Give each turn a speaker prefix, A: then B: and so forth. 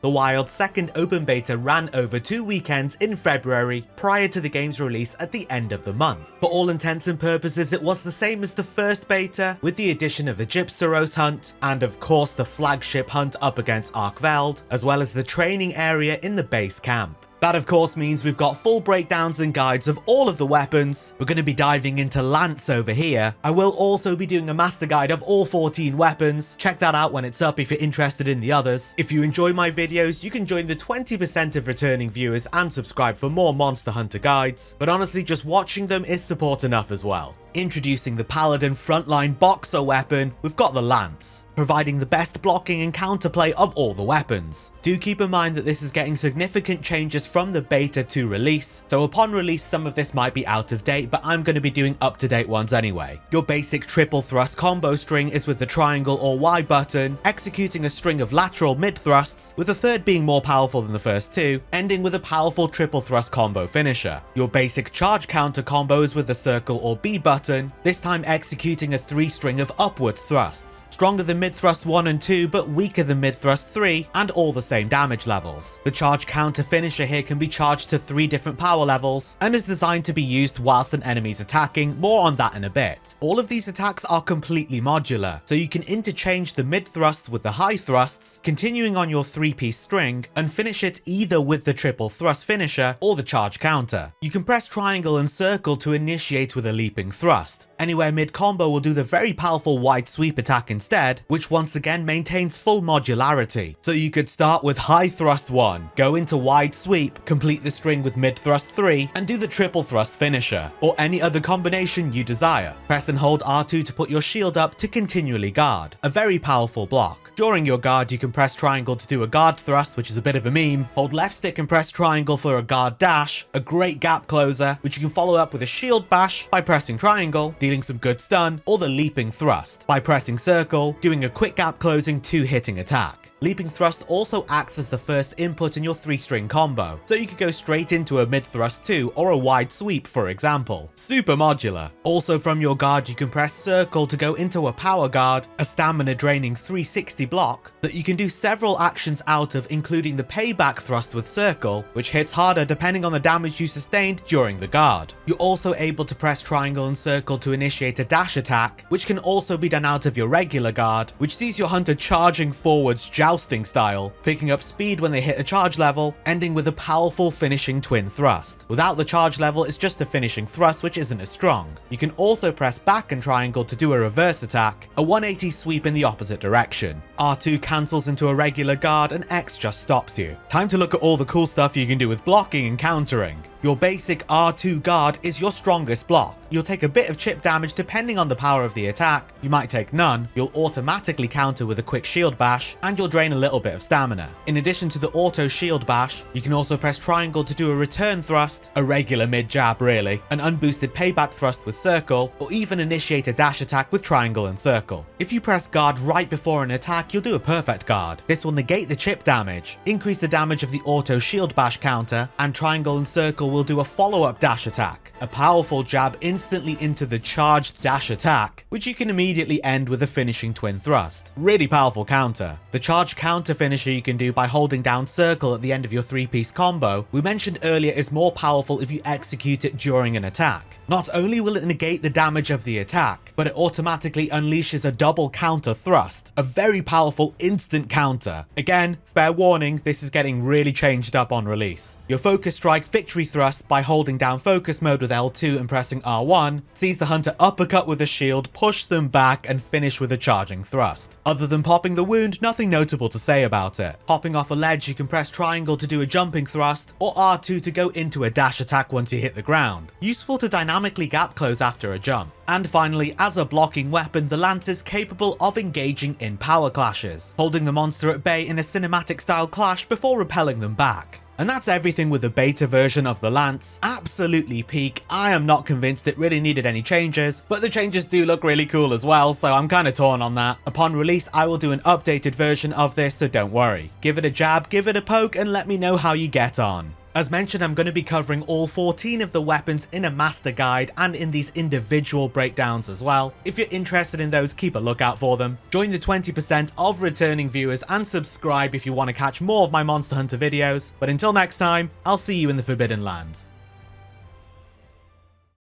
A: The Wild's second open beta ran over 2 weekends in February prior to the game's release at the end of the month. For all intents and purposes, it was the same as the first beta, with the addition of the Gypsaros hunt, and of course the flagship hunt up against Arkveld, as well as the training area in the base camp. That of course means we've got full breakdowns and guides of all of the weapons. We're going to be diving into Lance over here. I will also be doing a master guide of all 14 weapons. Check that out when it's up if you're interested in the others. If you enjoy my videos, you can join the 20% of returning viewers and subscribe for more Monster Hunter guides. But honestly, just watching them is support enough as well. Introducing the Paladin frontline boxer weapon, we've got the Lance, providing the best blocking and counterplay of all the weapons. Do keep in mind that this is getting significant changes from the beta to release, so upon release some of this might be out of date, but I'm going to be doing up-to-date ones anyway. Your basic triple thrust combo string is with the triangle or Y button, executing a string of lateral mid thrusts, with the third being more powerful than the first two, ending with a powerful triple thrust combo finisher. Your basic charge counter combo is with the circle or B button, this time executing a 3-string of upwards thrusts. Stronger than mid thrust 1 and 2, but weaker than mid thrust 3, and all the same damage levels. The charge counter finisher here can be charged to 3 different power levels, and is designed to be used whilst an enemy's attacking, more on that in a bit. All of these attacks are completely modular, so you can interchange the mid thrust with the high thrusts, continuing on your 3-piece string, and finish it either with the triple thrust finisher or the charge counter. You can press triangle and circle to initiate with a leaping thrust. Anywhere mid combo will do the very powerful wide sweep attack instead, which once again maintains full modularity. So you could start with high thrust 1, go into wide sweep, complete the string with mid thrust 3, and do the triple thrust finisher, or any other combination you desire. Press and hold R2 to put your shield up to continually guard, a very powerful block. During your guard you can press triangle to do a guard thrust, which is a bit of a meme, hold left stick and press triangle for a guard dash, a great gap closer, which you can follow up with a shield bash by pressing triangle, dealing some good stun, or the leaping thrust by pressing circle, doing a quick gap closing 2-hitting attack. Leaping thrust also acts as the first input in your 3-string combo, so you could go straight into a mid thrust 2 or a wide sweep for example. Super modular. Also from your guard you can press circle to go into a power guard, a stamina draining 360 block that you can do several actions out of, including the payback thrust with circle, which hits harder depending on the damage you sustained during the guard. You're also able to press triangle and circle to initiate a dash attack, which can also be done out of your regular guard, which sees your hunter charging forwards jousting style, picking up speed when they hit a charge level, ending with a powerful finishing twin thrust. Without the charge level, it's just a finishing thrust, which isn't as strong. You can also press back and triangle to do a reverse attack, a 180 sweep in the opposite direction. R2 cancels into a regular guard and X just stops you. Time to look at all the cool stuff you can do with blocking and countering. Your basic R2 guard is your strongest block. You'll take a bit of chip damage depending on the power of the attack, you might take none, you'll automatically counter with a quick shield bash, and you'll drain a little bit of stamina. In addition to the auto shield bash, you can also press triangle to do a return thrust, a regular mid jab really, an unboosted payback thrust with circle, or even initiate a dash attack with triangle and circle. If you press guard right before an attack, you'll do a perfect guard. This will negate the chip damage, increase the damage of the auto shield bash counter, and triangle and circle will do a follow-up dash attack, a powerful jab instantly into the charged dash attack, which you can immediately end with a finishing twin thrust. Really powerful counter. The charge counter finisher you can do by holding down circle at the end of your 3-piece combo, we mentioned earlier, is more powerful if you execute it during an attack. Not only will it negate the damage of the attack, but it automatically unleashes a double counter thrust, a very powerful instant counter. Again, fair warning, this is getting really changed up on release. Your focus strike victory thrust by holding down focus mode with L2 and pressing R1 sees the hunter uppercut with a shield, push them back, and finish with a charging thrust. Other than popping the wound, nothing notable to say about it. Hopping off a ledge, you can press triangle to do a jumping thrust, or R2 to go into a dash attack once you hit the ground. Useful to dynamically gap close after a jump. And finally, as a blocking weapon, the Lance is capable of engaging in power clashes, holding the monster at bay in a cinematic style clash before repelling them back. And that's everything with the beta version of the Lance. Absolutely peak. I am not convinced it really needed any changes, but the changes do look really cool as well, so I'm kind of torn on that. Upon release, I will do an updated version of this, so don't worry. Give it a jab, give it a poke, and let me know how you get on. As mentioned, I'm going to be covering all 14 of the weapons in a master guide and in these individual breakdowns as well. If you're interested in those, keep a lookout for them. Join the 20% of returning viewers and subscribe if you want to catch more of my Monster Hunter videos. But until next time, I'll see you in the Forbidden Lands.